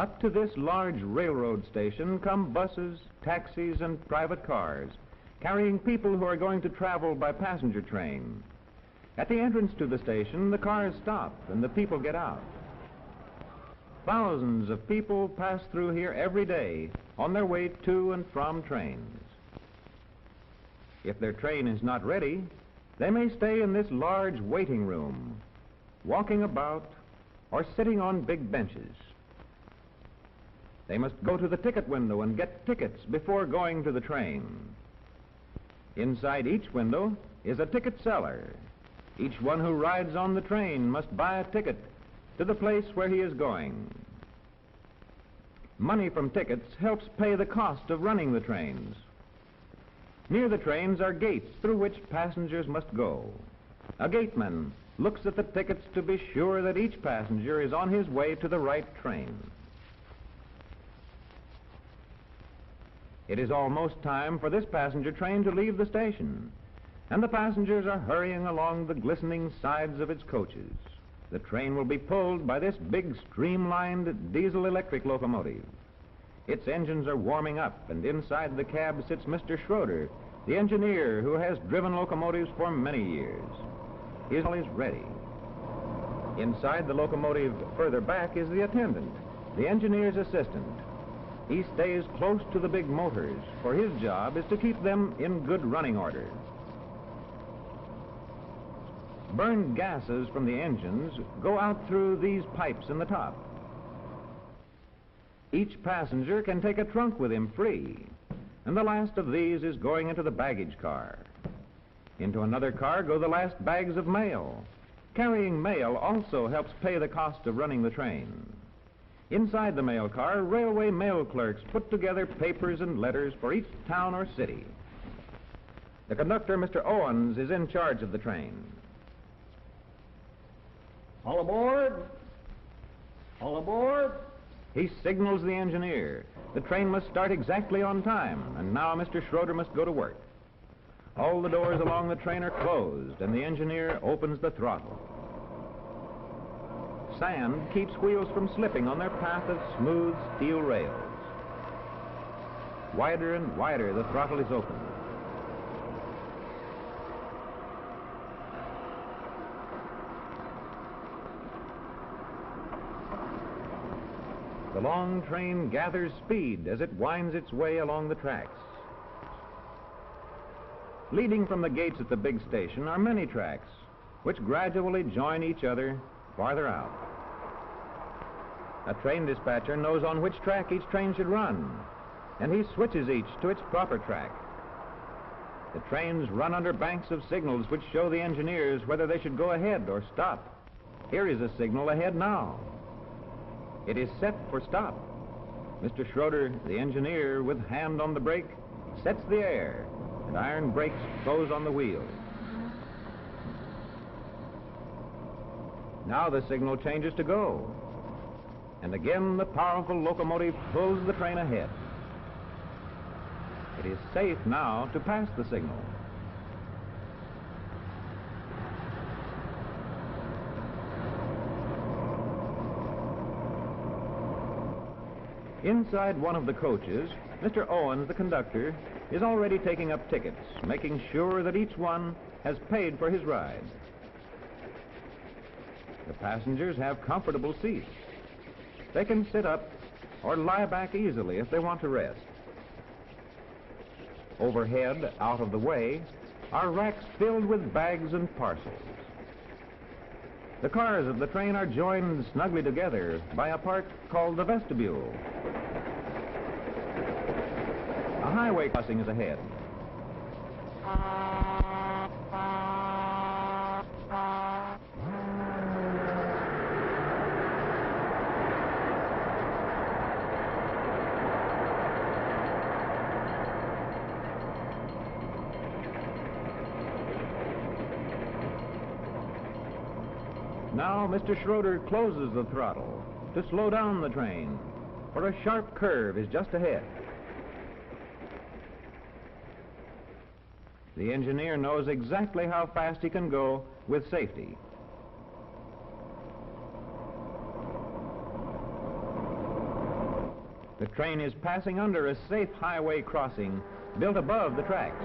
Up to this large railroad station come buses, taxis, and private cars, carrying people who are going to travel by passenger train. At the entrance to the station, the cars stop and the people get out. Thousands of people pass through here every day on their way to and from trains. If their train is not ready, they may stay in this large waiting room, walking about or sitting on big benches. They must go to the ticket window and get tickets before going to the train. Inside each window is a ticket seller. Each one who rides on the train must buy a ticket to the place where he is going. Money from tickets helps pay the cost of running the trains. Near the trains are gates through which passengers must go. A gateman looks at the tickets to be sure that each passenger is on his way to the right train. It is almost time for this passenger train to leave the station, and the passengers are hurrying along the glistening sides of its coaches. The train will be pulled by this big streamlined diesel-electric locomotive. Its engines are warming up, and inside the cab sits Mr. Schroeder, the engineer who has driven locomotives for many years. His all is ready. Inside the locomotive further back is the attendant, the engineer's assistant. He stays close to the big motors, for his job is to keep them in good running order. Burned gases from the engines go out through these pipes in the top. Each passenger can take a trunk with him free, and the last of these is going into the baggage car. Into another car go the last bags of mail. Carrying mail also helps pay the cost of running the train. Inside the mail car, railway mail clerks put together papers and letters for each town or city. The conductor, Mr. Owens, is in charge of the train. All aboard! All aboard! He signals the engineer. The train must start exactly on time, and now Mr. Schroeder must go to work. All the doors along the train are closed, and the engineer opens the throttle. Sand keeps wheels from slipping on their path of smooth steel rails. Wider and wider the throttle is opened. The long train gathers speed as it winds its way along the tracks. Leading from the gates at the big station are many tracks, which gradually join each other farther out. A train dispatcher knows on which track each train should run, and he switches each to its proper track. The trains run under banks of signals which show the engineers whether they should go ahead or stop. Here is a signal ahead now. It is set for stop. Mr. Schroeder, the engineer, with hand on the brake, sets the air, and iron brakes close on the wheel. Now the signal changes to go, and again the powerful locomotive pulls the train ahead. It is safe now to pass the signal. Inside one of the coaches, Mr. Owens, the conductor, is already taking up tickets, making sure that each one has paid for his ride. The passengers have comfortable seats. They can sit up or lie back easily if they want to rest. Overhead, out of the way, are racks filled with bags and parcels. The cars of the train are joined snugly together by a part called the vestibule. A highway crossing is ahead. Now Mr. Schroeder closes the throttle to slow down the train, for a sharp curve is just ahead. The engineer knows exactly how fast he can go with safety. The train is passing under a safe highway crossing built above the tracks.